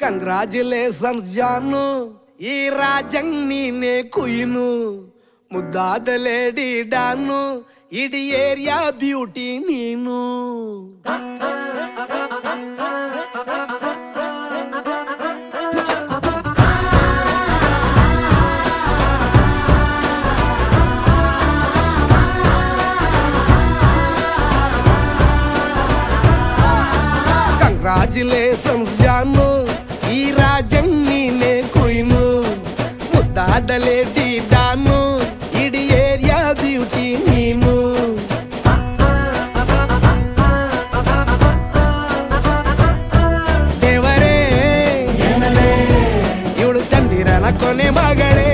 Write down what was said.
Congratulations ಜಾನು, ಈ ರಾಜಂಗ್ ನೀನೆ ಕುಯ್ನು, ಮುದ್ದಾದ ಲೇಡಿ ಡಾನು, ಇಡೀ ಏರಿಯಾ ಬ್ಯೂಟಿ ನೀನು. ಕಂಗ್ರಾಚುಲೇಷನ್ಸ್ ಜಾನು, ಈ ರಾಜಂಗ್ ನೀನೆ ಕುಯ್ನು, ಮುದ್ದಾದ ಲೇಡಿ ಡಾನು, ಇಡೀ ಏರಿಯಾ ಬ್ಯೂಟಿ ನೀನು. ದೇವರೇ ಇವಳು ಚಂದಿರನ ಕೊನೆ ಮಗಳೇ.